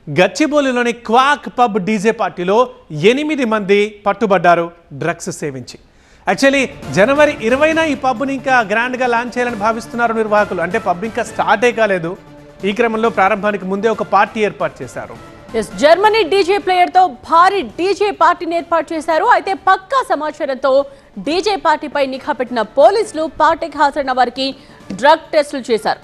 గచ్చిబౌలిలోని quack pub DJ పార్టీలో 8 మంది పట్టుబడ్డారు drugs సేవించి. యాక్చువల్లీ జనవరి 20న ఈ పబ్ని ఇంకా గ్రాండ్గా లాంచ్ చేయాలని భావిస్తున్నారు నిర్వాహకులు. అంటే పబ్ ఇంకా స్టార్టే కాలేదు. ఈ క్రమంలో ప్రారంభానికి ముందే ఒక పార్టీ ఏర్పాటు చేశారు. జర్మనీ డీజే ప్లేయర్ తో భారీ డీజే పార్టీని ఏర్పాటు చేశారు. అయితే పక్కా సమాచారంతో డీజే పార్టీపై నిఘా పెట్టిన పోలీసులు పార్టీకి హాజరైన వారికి డ్రగ్ టెస్టులు చేశారు.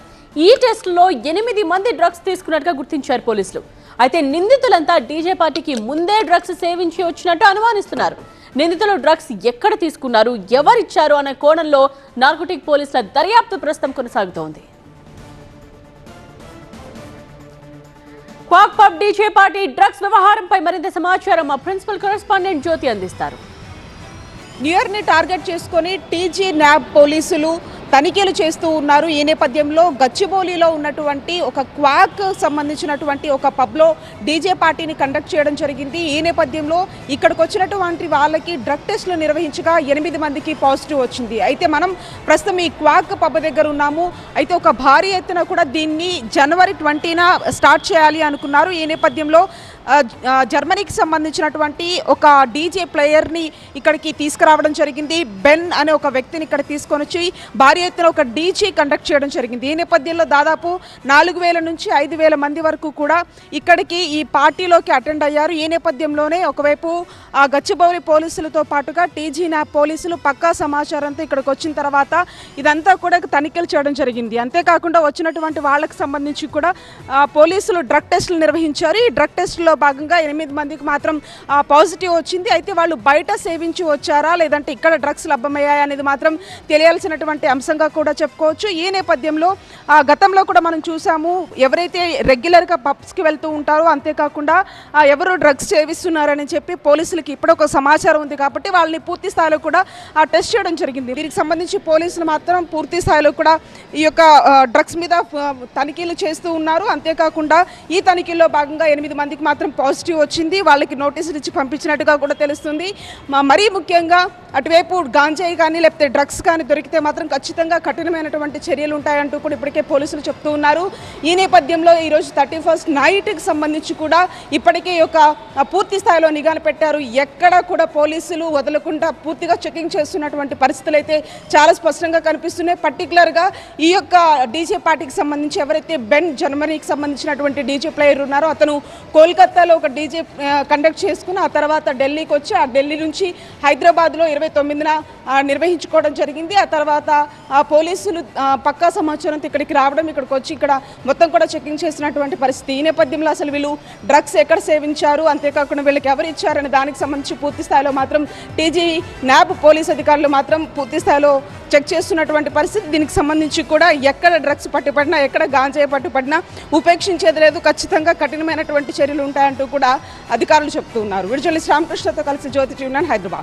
ఈ టెస్టులో 8 మంది డ్రగ్స్ తీసుకున్నట్టుగా గుర్తించారు పోలీసులు. అయితే నిందితులంతా డీజే పార్టీకి ముందే డ్రగ్స్ సేవించి వచ్చినట్టు అనుమానిస్తున్నారు. నిందితులు డ్రగ్స్ ఎక్కడ తీసుకున్నారు, ఎవరిచ్చారు అనే కోణంలో నార్కోటిక్ పోలీసుల దర్యాప్తు ప్రస్తుతం కొనసాగుతోంది. Quack pub DJ party drugs వ్యవహారంపై మరింత సమాచారం మా ప్రిన్సిపల్ కరెస్పాండెంట్ జ్యోతి అందిస్తారు. న్యూ ఇయర్ ని టార్గెట్ చేసుకొని టీజీ న్యాబ్ పోలీసులు తనిఖీలు చేస్తూ ఉన్నారు. ఈ నేపథ్యంలో గచ్చిబౌలిలో ఉన్నటువంటి ఒక క్వాక్ సంబంధించినటువంటి ఒక పబ్లో డీజే పార్టీని కండక్ట్ చేయడం జరిగింది. ఈ నేపథ్యంలో ఇక్కడికి వచ్చినటువంటి వాళ్ళకి డ్రగ్ టెస్టులు నిర్వహించగా 8 మందికి పాజిటివ్ వచ్చింది. అయితే మనం ప్రస్తుతం ఈ క్వాక్ పబ్ దగ్గర ఉన్నాము. అయితే ఒక భారీ ఎత్తున కూడా దీన్ని జనవరి 20న స్టార్ట్ చేయాలి అనుకున్నారు. ఈ నేపథ్యంలో జర్మనీకి సంబంధించినటువంటి ఒక డీజే ప్లేయర్ని ఇక్కడికి తీసుకురావడం జరిగింది. బెన్ అనే ఒక వ్యక్తిని ఇక్కడ తీసుకొని వచ్చి భారీ ఎత్తున ఒక డీజే కండక్ట్ చేయడం జరిగింది. ఈ నేపథ్యంలో దాదాపు 4000 నుంచి 5000 మంది వరకు కూడా ఇక్కడికి ఈ పార్టీలోకి అటెండ్ అయ్యారు. ఈ నేపథ్యంలోనే ఒకవైపు గచ్చిబౌలి పోలీసులతో పాటుగా టీజీ న్యాబ్ పోలీసులు పక్కా సమాచారంతో ఇక్కడికి వచ్చిన తర్వాత ఇదంతా కూడా తనిఖీలు చేయడం జరిగింది. అంతేకాకుండా వచ్చినటువంటి వాళ్ళకి సంబంధించి కూడా పోలీసులు డ్రగ్ టెస్టులు నిర్వహించారు. ఈ డ్రగ్ టెస్టులో భాగంగా 8 మందికి మాత్రం పాజిటివ్ వచ్చింది. అయితే వాళ్ళు బయట సేవించి వచ్చారా లేదంటే ఇక్కడ డ్రగ్స్ లభ్యమయ్యాయా అనేది మాత్రం తెలియాల్సినటువంటి అంశంగా కూడా చెప్పుకోవచ్చు. ఈ నేపథ్యంలో గతంలో కూడా మనం చూసాము, ఎవరైతే రెగ్యులర్గా పబ్స్కి వెళ్తూ ఉంటారో అంతేకాకుండా ఎవరు డ్రగ్స్ సేవిస్తున్నారని చెప్పి పోలీసులకి ఇప్పుడు ఒక సమాచారం ఉంది కాబట్టి వాళ్ళని పూర్తి స్థాయిలో కూడా టెస్ట్ చేయడం జరిగింది. దీనికి సంబంధించి పోలీసులు మాత్రం పూర్తి స్థాయిలో కూడా ఈ యొక్క డ్రగ్స్ మీద తనిఖీలు చేస్తూ ఉన్నారు. అంతేకాకుండా ఈ తనిఖీల్లో భాగంగా 8 మందికి మాత్రం పాజిటివ్ వచ్చింది. వాళ్ళకి నోటీసులు ఇచ్చి పంపించినట్టుగా కూడా తెలుస్తుంది. మరీ ముఖ్యంగా అటువైపు గాంజాయి కానీ లేకపోతే డ్రగ్స్ కానీ దొరికితే మాత్రం ఖచ్చితంగా కఠినమైనటువంటి చర్యలు ఉంటాయంటూ కూడా ఇప్పటికే పోలీసులు చెప్తూ ఉన్నారు. ఈ నేపథ్యంలో ఈరోజు 31st నైట్కి సంబంధించి కూడా ఇప్పటికే ఒక పూర్తి స్థాయిలో నిఘాను పెట్టారు. ఎక్కడ కూడా పోలీసులు వదలకుండా పూర్తిగా చెకింగ్ చేస్తున్నటువంటి పరిస్థితులు అయితే చాలా స్పష్టంగా కనిపిస్తున్నాయి. పర్టికులర్గా ఈ యొక్క డీజే పార్టీకి సంబంధించి ఎవరైతే బెన్ జర్మనీకి సంబంధించినటువంటి డీజే ప్లేయర్ ఉన్నారో అతను కోల్కతాలో ఒక డీజే కండక్ట్ చేసుకుని ఆ తర్వాత ఢిల్లీకి వచ్చి ఆ ఢిల్లీ నుంచి హైదరాబాద్లో 29న నిర్వహించుకోవడం జరిగింది. ఆ తర్వాత పోలీసులు పక్కా సమాచారంతో ఇక్కడికి రావడం, ఇక్కడికి వచ్చి ఇక్కడ మొత్తం కూడా చెకింగ్ చేసినటువంటి పరిస్థితి. ఈ నేపథ్యంలో అసలు వీళ్ళు డ్రగ్స్ ఎక్కడ సేవించారు, అంతేకాకుండా వీళ్ళకి ఎవరు ఇచ్చారనే దానికి సంబంధించి పూర్తి స్థాయిలో మాత్రం టీజీ న్యాబ్ పోలీస్ అధికారులు మాత్రం పూర్తి స్థాయిలో చెక్ చేస్తున్నటువంటి పరిస్థితి. దీనికి సంబంధించి కూడా ఎక్కడ డ్రగ్స్ పట్టుపడినా ఎక్కడ గాంజాయి పట్టుపడినా ఉపేక్షించేది లేదు, ఖచ్చితంగా కఠినమైనటువంటి చర్యలు ఉంటాయంటూ కూడా అధికారులు చెప్తూ ఉన్నారు. విడుదల రామకృష్ణతో కలిసి జ్యోతి టీవీ 9 హైదరాబాద్.